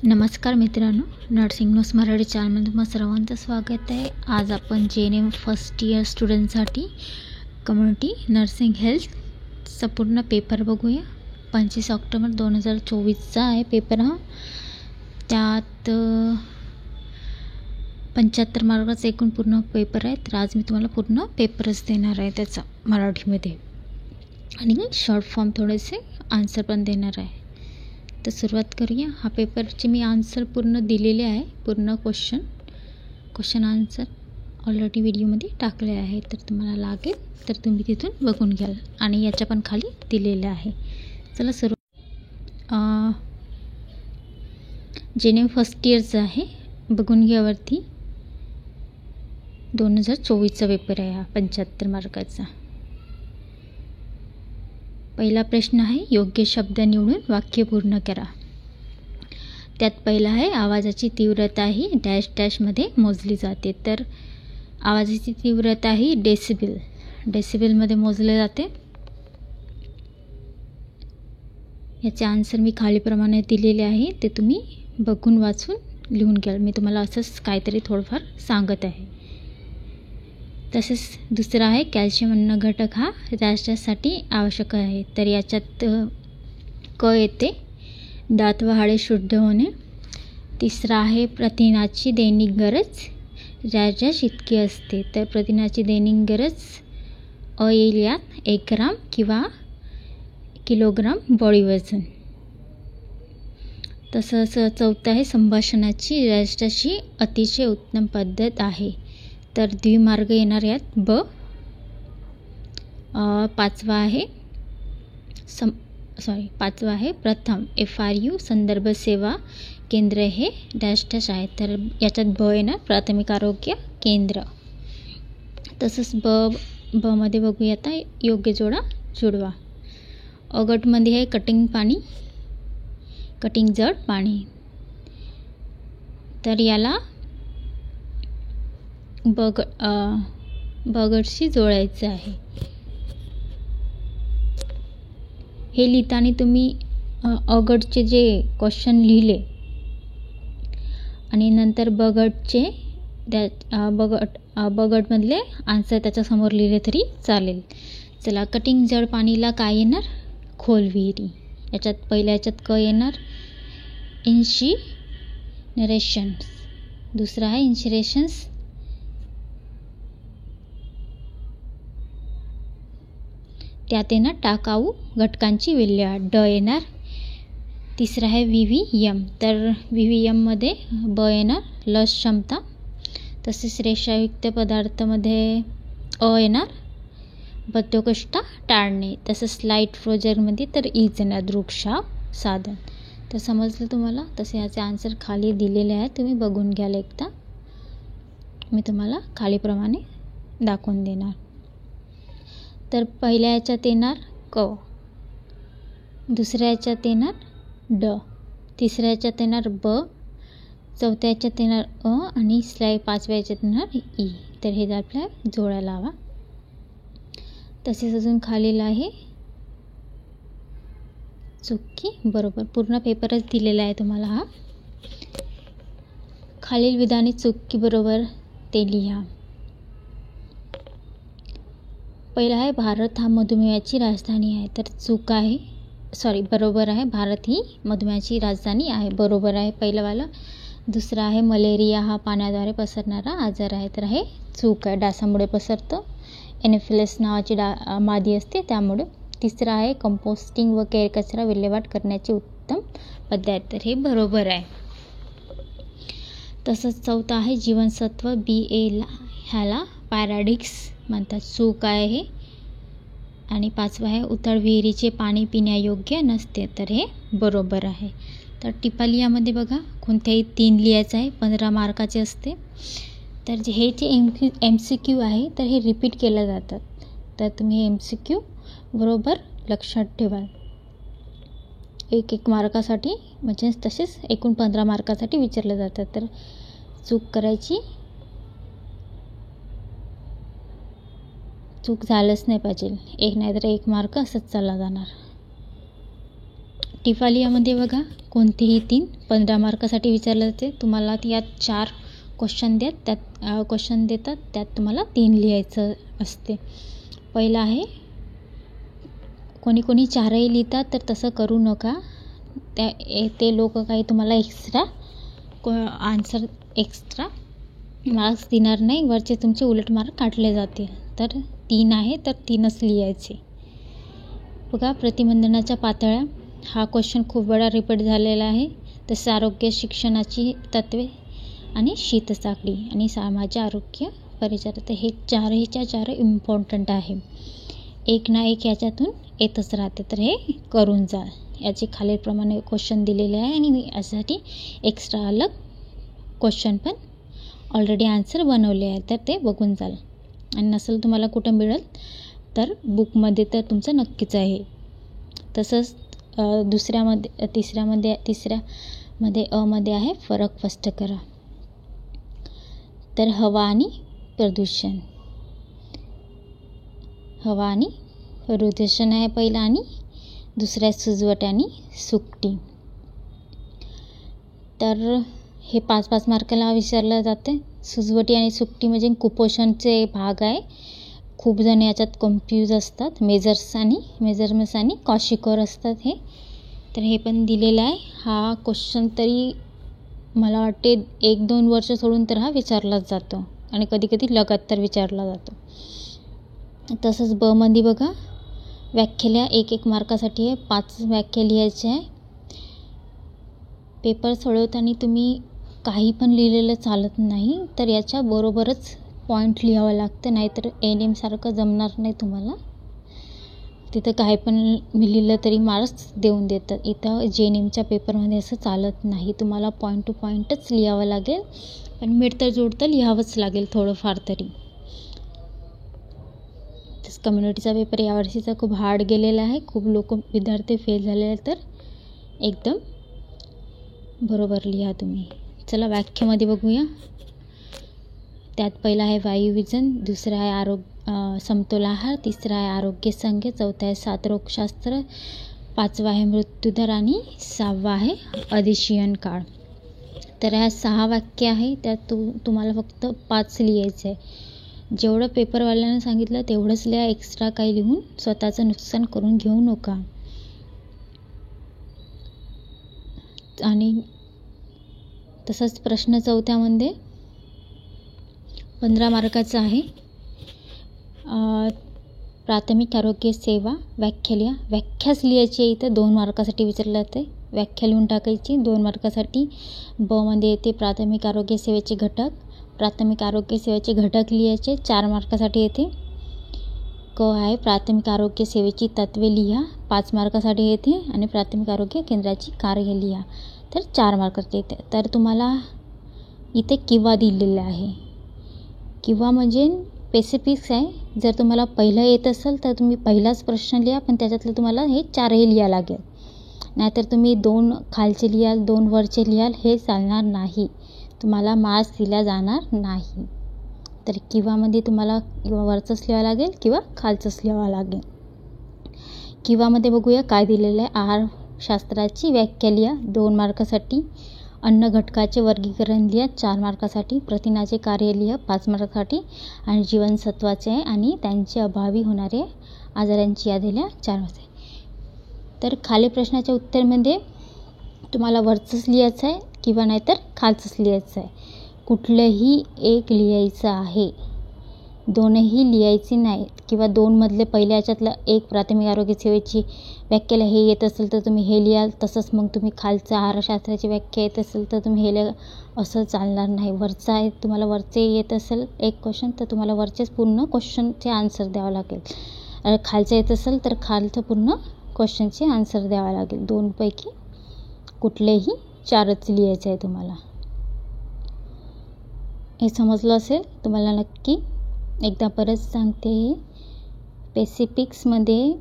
नमस्कार मित्रांनो, nursing news Marathi चॅनलमध्ये तुम्हा सर्वांचं स्वागत आहे. आज आपण JNM फर्स्ट इयर स्टुडंटसाठी कम्युनिटी नर्सिंग हेल्थचा पूर्ण पेपर बघूया. 25 ऑक्टोबर 2024चा आहे पेपर हा. त्यात 75 मार्काचा एकूण पूर्ण पेपर आहे. तर आज मी तुम्हाला पूर्ण पेपरच देणार आहे त्याचा मराठीमध्ये, आणि शॉर्ट फॉर्म थोडेसे आन्सर पण देणार आहे. तर सुरुवात करूया. हा पेपरचे मी आन्सर पूर्ण दिलेले आहे. पूर्ण क्वेश्चन आन्सर ऑलरेडी व्हिडिओमध्ये टाकले आहे. तर तुम्हाला लागेल तर तुम्ही तिथून बघून घ्याल, आणि याच्या पण खाली दिलेले आहे. चला JNM फर्स्ट इयरचं आहे, बघून घ्या वरती. 2024चा पेपर आहे हा, 75 मार्काचा. पहिला प्रश्न आहे, योग्य शब्द निवडून वाक्य पूर्ण करा. त्यात पहिला आहे, आवाजाची तीव्रता ही डॅश डॅशमध्ये मोजली जाते. तर आवाजाची तीव्रता ही डेसिबलमध्ये मोजले जाते. याचे आन्सर मी खालीप्रमाणे दिलेले आहे, ते तुम्ही बघून वाचून लिहून घ्याल. मी तुम्हाला असंच काहीतरी थोडंफार सांगत आहे. तसेच दुसरा आहे, कॅल्शियम अन्न घटक हा डॅशसाठी आवश्यक आहे. तर याच्यात क येते, दात व हाडे शुद्ध होणे. तिसरा आहे, प्रथिनाची दैनिक गरज डॅश इतकी असते. तर प्रथिनाची दैनिक गरज येईल यात 1 ग्राम किंवा किलोग्राम बॉडी वजन. तसंच चौथं आहे, संभाषणाची डॅशची अतिशय उत्तम पद्धत आहे. तर द्विमार्ग येणार यात ब. पाचवा आहे प्रथम FRU संदर्भ सेवा केंद्र हे डॅश डॅश आहे. तर याच्यात ब येणार, प्राथमिक आरोग्य केंद्र. तसंच ब मध्ये बघूया आता, योग्य जोडा जुळवा. अगटमध्ये आहे कटिंग जड पाणी. तर याला बगटशी जोडायचं आहे. हे लिहिताना तुम्ही अगटचे जे क्वेश्चन लिहिले आणि नंतर बगटमधले आन्सर त्याच्यासमोर लिहिले तरी चालेल. चला, कटिंग जड पाणीला काय येणार, खोल विहिरी. याच्यात याच्यात क येणार, इन्सिनरेशन्स. दुसरा आहे इन्सिनरेशन्स. त्यात येणार टाकाऊ घटकांची विल्हेवाट, ड येणार. तिसरा आहे VVM. तर VVM मध्ये ब येणार, लस क्षमता. तसेच रेषायुक्त पदार्थामध्ये येणार, बद्धकोष्ठता टाळणे. तसंच लाईट फ्रोजरमध्ये तर इज येणार, दृकश्राव्य साधन. तर समजलं तुम्हाला. तसे याचे आन्सर खाली दिलेले आहेत, तुम्ही बघून घ्याल एकदा. मी तुम्हाला खालीप्रमाणे दाखवून देणार. तर पहिल्या याच्यात येणार क, दुसऱ्या याच्यात येणार ड, तिसऱ्या याच्यात येणार ब, चौथ्या याच्यात येणार आणि पाचव्या याच्यात येणार ई. तर हे आपल्याला जोडायला हवा. तसेच अजून खालील आहे चुकी बरोबर. पूर्ण पेपरच दिलेला आहे तुम्हाला हा. खालील विधाने चुकी बरोबर ते लिहा. पहिला आहे, भारत हा मधुमेहाची राजधानी आहे. तर चूक आहे, बरोबर आहे. भारत ही मधुमेहाची राजधानी आहे, बरोबर आहे पहिलंवालं. दुसरा आहे, मलेरिया हा पाण्याद्वारे पसरणारा आजार आहे. तर हे चूक आहे, डासामुळे पसरतं. एनोफिलस नावाची मादी असते त्यामुळे. तिसरा आहे, कंपोस्टिंग व केर कचरा विल्हेवाट करण्याची उत्तम पद्धत. तर हे बरोबर आहे. तसंच चौथा आहे, जीवनसत्व BA ह्याला पॅराडिक्स म्हणतात. चूक आहे हे. आणि पाचवा आहे, उथळ विहिरीचे पाणी पिण्यायोग्य नसते. तर हे बरोबर आहे. तर टिपालियामध्ये बघा, कोणत्याही 3 लिहायचं आहे, 15 मार्काचे असते. तर हे जे MCQ आहे, तर हे रिपीट केलं जातात. तर तुम्ही MCQ बरोबर लक्षात ठेवा. 1 मार्कासाठी, म्हणजे तसेच एकूण 15 मार्कासाठी विचारलं जातात. तर चूक झालंच नाही पाहिजे. एक नाही तर 1 मार्क असंच चालला जाणार. टिफालियामध्ये बघा कोणतेही 3 15 मार्कासाठी विचारले जाते. तुम्हाला यात 4 क्वेश्चन देतात, त्यात तुम्हाला 3 लिहायचं असते. पहिला आहे, कोणी 4ही लिहितात, तर तसं करू नका. ते लोक काही तुम्हाला एक्स्ट्रा मार्क्स देणार नाही, वरचे तुमचे उलट मार्क काटले जातील. तर 3 आहे तर 3च लिहायचे. बघा, प्रतिबंधनाच्या पातळ्या हा क्वेश्चन खूप वेळा रिपीट झालेला आहे. तसं आरोग्य शिक्षणाची तत्त्वे आणि शीतसाखळी आणि समाज आरोग्य परिचार, तर हे 4 इम्पॉर्टंट आहे. एक ना एक याच्यातून येतच राहते, तर हे करून जा. याचे खालीलप्रमाणे क्वेश्चन दिलेले आहे आणि यासाठी एक्स्ट्रा अलग क्वेश्चन पण ऑलरेडी आन्सर बनवले आहे, तर ते बघून जाल. आणि नसेल तुम्हाला कुठं मिळेल तर बुकमध्ये तर तुमचं नक्कीच आहे. तसंच तिसऱ्यामध्ये अमध्ये आहे फरक स्पष्ट करा. तर हवा आणि प्रदूषण आहे पहिला आणि दुसऱ्या सुजवट आणि सुकटी. तर हे 5-5 मार्काला विचारलं जाते. सुजवटी आणि सुकटी म्हणजे कुपोषणचे भाग आहे. खूप जण याच्यात कन्फ्यूज असतात. मेजरमेंट्स आणि कॉशिकोर असतात हे. तर हे पण दिलेलं आहे. हा क्वेश्चन तरी मला वाटते 1-2 वर्ष सोडून तर हा विचारलाच जातो आणि कधी लगातार विचारला जातो. तसंच ब मध्ये बघा, व्याख्या 1 मार्कासाठी आहे. 5 व्याख्या लिहायच्या आहे. पेपर सोडवताना तुम्ही काही पण लिहिलेलं चालत नाही, तर याच्या बरोबरच पॉईंट लिहावं लागतं, नाहीतर NM सारखं जमणार नाही तुम्हाला. तिथं काही पण लिहिलं तरी मार्क्स देऊन देतात. इथं JNMच्या पेपरमध्ये असं चालत नाही. तुम्हाला पॉईंट टू पॉईंटच लिहावं लागेल, पण मिळतं जुळतं लिहावंच लागेल थोडंफार तरी. तसं कम्युनिटीचा पेपर यावर्षीचा खूप हार्ड गेलेला आहे. खूप विद्यार्थी फेल झालेले आहेत, तर एकदम बरोबर लिहा तुम्ही. चला व्याख्यामध्ये बघूया. त्यात पहिला आहे वायुविजन, दुसरा आहे समतोल आहार, तिसरा आहे आरोग्य संघ, चौथा आहे साथरोगशास्त्र, 5वा आहे मृत्यूदर आणि 6वा आहे अधिशीयन काळ. तर ह्या 6 वाक्य आहे, त्यात तुम्हाला फक्त 5 लिहायचं आहे. जेवढं पेपरवाल्यानं सांगितलं तेवढंच लिहा. एक्स्ट्रा काही लिहून स्वतःचं नुकसान करून घेऊ नका. आणि तसंच प्रश्न 4मध्ये 15 मार्काचा आहे. प्राथमिक आरोग्य सेवा व्याख्या लिहा. व्याख्याच लिहायची आहे. इथं 2 मार्कासाठी विचारलं जातं. व्याख्या लिहून टाकायची 2 मार्कासाठी. ब मध्ये येते प्राथमिक आरोग्य सेवेचे घटक. प्राथमिक आरोग्य सेवेचे घटक लिहायचे 4 मार्कासाठी येते. क आहे प्राथमिक आरोग्य सेवेची तत्त्वे लिहा, 5 मार्कासाठी येते. आणि प्राथमिक आरोग्य केंद्राची कार्य लिहा, तर 4 मार्कासाठी येते. तर तुम्हाला इथे किंवा दिलेलं आहे. किंवा म्हणजे स्पेसिफिक्स आहे. जर तुम्हाला पहिलं येत असेल तर तुम्ही पहिलाच प्रश्न लिहा, पण त्याच्यातलं तुम्हाला हे 4ही लिहा लागेल. नाहीतर तुम्ही 2 खालचे लिहाल, 2 वरचे लिहाल, हे चालणार नाही. तुम्हाला मार्क्स दिला जाणार नाही. तर किंवामध्ये तुम्हाला किंवा वरचंच लिहावं लागेल किंवा खालचंच लिहावं लागेल. किंवामध्ये बघूया काय दिलेलं आहे. आहारशास्त्राची व्याख्या लिहा 2 मार्कासाठी. अन्न घटकाचे वर्गीकरण लिहा 4 मार्कासाठी. प्रथिनाचे कार्य लिहा 5 मार्कासाठी. आणि जीवनसत्वाचे आणि त्यांचे अभावी होणारे आजारांची यादी लिहा 4 मार्कासाठी. तर खाली प्रश्नाच्या उत्तरमध्ये तुम्हाला वरचंच लिहायचं आहे किंवा नाहीतर खालचंच लिहायचं आहे. कुठलंही एक लिहायचं आहे, 2ही लिहायची नाही. किंवा 2मधले पहिल्या याच्यातलं एक प्राथमिक आरोग्य सेवेची व्याख्याला हे येत असेल तर तुम्ही हे लिहाल. तसंच मग तुम्ही खालचं आहारशास्त्राची व्याख्या येत असेल तर तुम्ही हे लिहा, असं चालणार नाही. वरचं आहे, तुम्हाला वरचे येत असेल एक क्वेश्चन तर तुम्हाला वरचेच पूर्ण क्वेश्चनचे आन्सर द्यावं लागेल. खालचं येत असेल तर खालचं पूर्ण क्वेश्चनचे आन्सर द्यावं लागेल. 2 पैकी कुठलेही 4च लिहायचे आहे तुम्हाला. हे समजलं असेल तुम्हाला नक्की. एकदा परत सांगते. स्पेसिफिक्समध्ये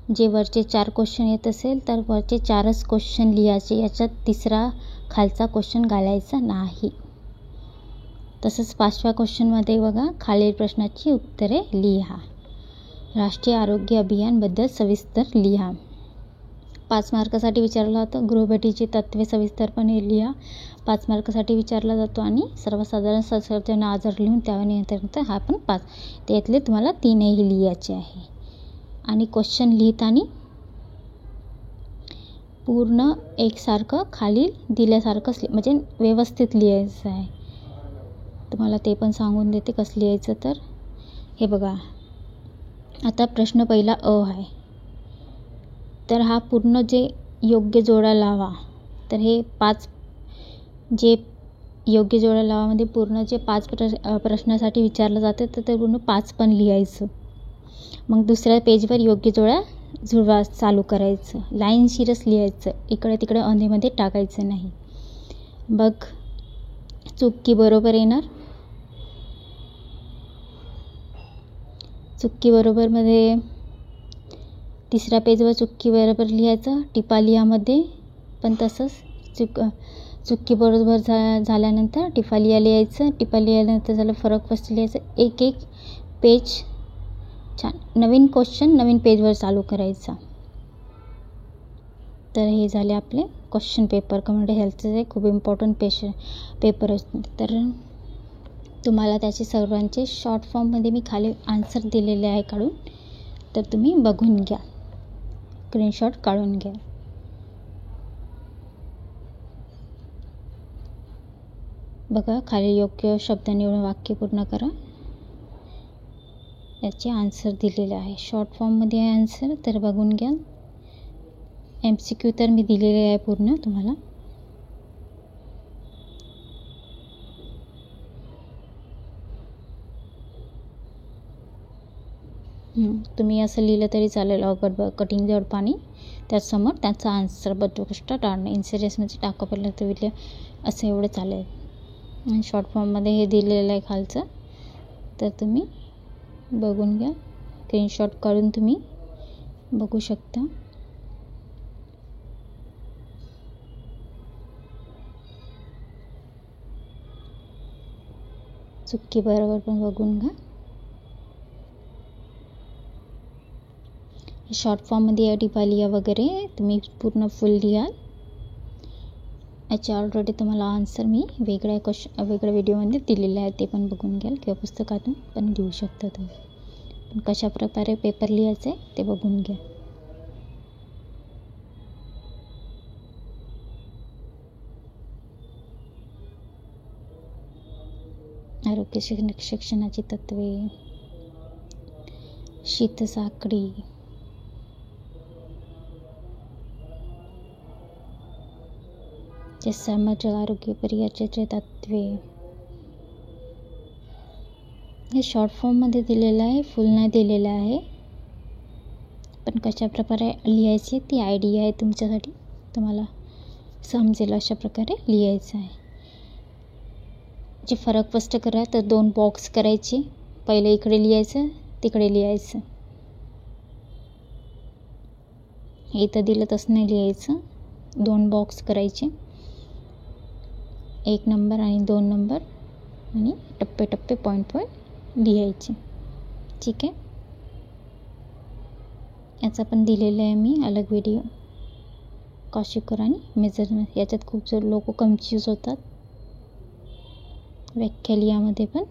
जे वरचे 4 क्वेश्चन येत असेल तर वरचे 4च क्वेश्चन लिहायचे. याच्यात तिसरा खालचा क्वेश्चन घालायचा नाही. तसंच 5व्या क्वेश्चनमध्ये बघा, खालील प्रश्नाची उत्तरे लिहा. राष्ट्रीय आरोग्य अभियानबद्दल सविस्तर लिहा. 5 मार्कासाठी विचारला होता. गृहभेटीची तत्त्वे सविस्तरपणे लिहा 5 मार्कासाठी विचारला जातो. आणि सर्वसाधारण संसर्जन आजार लिहून त्यावर नियंत्रण हा पण 5. त्यातले तुम्हाला 3ही लिहायचे आहे. आणि क्वेश्चन लिहिताना पूर्ण एकसारखं खाली दिल्यासारखंच म्हणजे व्यवस्थित लिहायचं आहे. तुम्हाला ते पण सांगून देते कसं लिहायचं. तर हे बघा, आता प्रश्न पहिला आहे. तर हा पूर्ण जे योग्य जोडा लावा. तर हे 5 जे योग्य जोडा लावामध्ये पूर्ण जे 5 प्रश्नासाठी विचारलं जातं तर ते पूर्ण 5 पण लिहायचं. मग दुसऱ्या पेजवर योग्य जोडा जुळवा चालू करायचं. लाईनशीरच लिहायचं, इकडे तिकडे अधेमध्ये टाकायचं नाही. बघ चूक की बरोबर येणार. चुक्की बरोबरमध्ये तिसऱ्या पेजवर चुक्की बरोबर लिहायचं. टिपा लिहामध्ये पण तसंच चुक्की बरोबर झाल्यानंतर टिपा लिहायचं. टिपा लिहिल्यानंतर झालं फरक वस्तू लिहायचं. एक पेज छान नवीन क्वेश्चन नवीन पेजवर चालू करायचा. तर हे झाले आपले क्वेश्चन पेपर. कम्युनिटी हेल्थचे खूप इम्पॉर्टंट पेपर असतो. तर तुम्हाला त्याचे सर्वांचे शॉर्ट फॉर्ममध्ये मी खाली आन्सर दिलेले आहे काढून. तर तुम्ही बघून घ्या, स्क्रीनशॉट काढून घ्या. बघा खाली योग्य शब्द निवडून वाक्य पूर्ण करा. याचे आन्सर दिलेले आहे. शॉर्ट फॉर्ममध्ये आहे आन्सर, तर बघून घ्या. MCQ तर मी दिलेले आहे पूर्ण तुम्हाला. तुम्ही असं लिहिलं तरी चालेल. अवघड कटिंग जड पाणी त्यासमोर त्याचा आन्सर बद्धकोष्ट टाळणे. इन्सिरियसमध्ये टाका पहिलं तर विले असं एवढं चालेल. आणि शॉर्ट फॉर्ममध्ये हे दिलेलं आहे खालचं, तर तुम्ही बघून घ्या. स्क्रीनशॉट काढून तुम्ही बघू शकता. चुक्की बरोबर पण बघून घ्या. शॉर्ट फॉर्ममध्ये या टिपा लिहा वगैरे तुम्ही पूर्ण फुल लिहा. याचे ऑलरेडी तुम्हाला आन्सर मी वेगळ्या व्हिडिओमध्ये दिलेले आहे, ते पण बघून घ्याल किंवा पुस्तकातून पण लिहू शकता तुम्ही. पण कशा प्रकारे पेपर लिहायचे ते बघून घ्या. आरोग्य शिक्षणाची तत्त्वे, शीतसाखळी, सामाजिक आरोग्य परिचयाचे तत्त्वे. हे शॉर्ट फॉर्ममध्ये दिलेलं आहे, फुल नाही दिलेलं आहे. पण कशा प्रकारे लिहायचे ती आयडिया आहे तुमच्यासाठी, तुम्हाला समजेल अशा प्रकारे लिहायचं आहे. जे फरक स्पष्ट करा तर 2 बॉक्स करायचे. पहिले इकडे लिहायचं, तिकडे लिहायचं. इथं दिलं तसं नाही लिहायचं. 2 बॉक्स करायचे, 1 नंबर आणि 2 नंबर, आणि टप्पे पॉईंट लिहायचे. ठीक आहे. याचा पण दिलेला आहे मी अलग व्हिडिओ. कॉशिकर आणि मेजरमेंट याच्यात खूप जर लोक कन्फ्यूज होतात. व्याख्या लिहामध्ये पण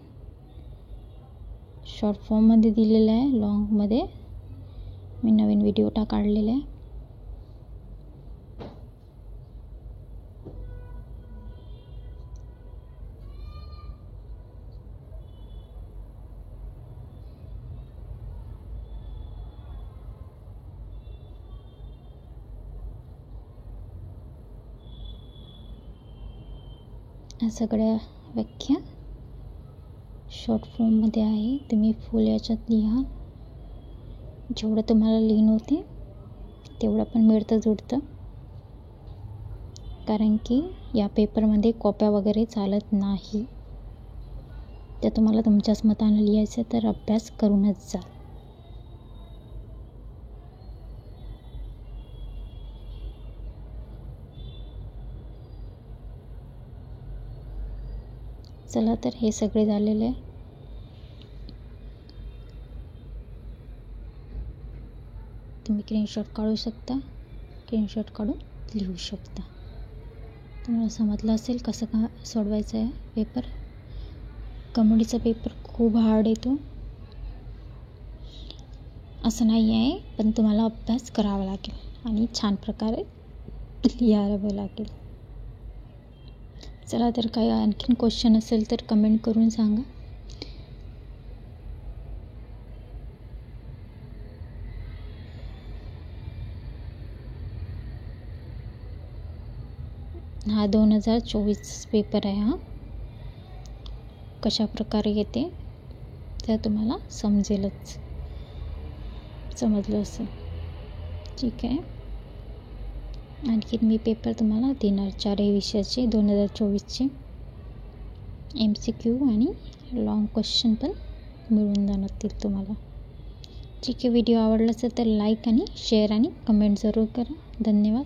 शॉर्ट फॉर्ममध्ये दिलेलं आहे, लॉंगमध्ये मी नवीन व्हिडिओ काढलेला आहे. या सगळ्या व्याख्या शॉर्ट फॉर्ममध्ये आहे. तुम्ही फुल याच्यात लिहा. जेवढं तुम्हाला लिहिणं होते तेवढं पण मिळतं जुळतं. कारण की या पेपरमध्ये कॉप्या वगैरे चालत नाही. तर तुम्हाला तुमच्याच मतानं लिहायचं तर अभ्यास करूनच जा. चला तर हे सगळे झालेले आहे. तुम्ही स्क्रीनशॉट काढू शकता स्क्रीनशॉट काढून लिहू शकता. तुम्हाला समजलं असेल कसं का सोडवायचं आहे पेपर. कॉमेडीचा पेपर खूप हार्ड येतो असं नाही आहे, पण तुम्हाला अभ्यास करावा लागेल आणि छान प्रकारे लिहावं लागेल. चला तर काही आणखीन क्वेश्चन असेल तर कमेंट करून सांगा. हा 2024 पेपर आहे. हा कशा प्रकारे येते तर तुम्हाला समजलं असेल. ठीक आहे. आणखीन मी पेपर तुम्हाला देणार 4 विषयाचे 2024चे MCQ आणि लॉंग क्वेश्चन पण मिळून जाणार तुम्हाला. ठीक आहे. व्हिडिओ आवडला असेल तर लाईक आणि शेअर आणि कमेंट जरूर करा. धन्यवाद.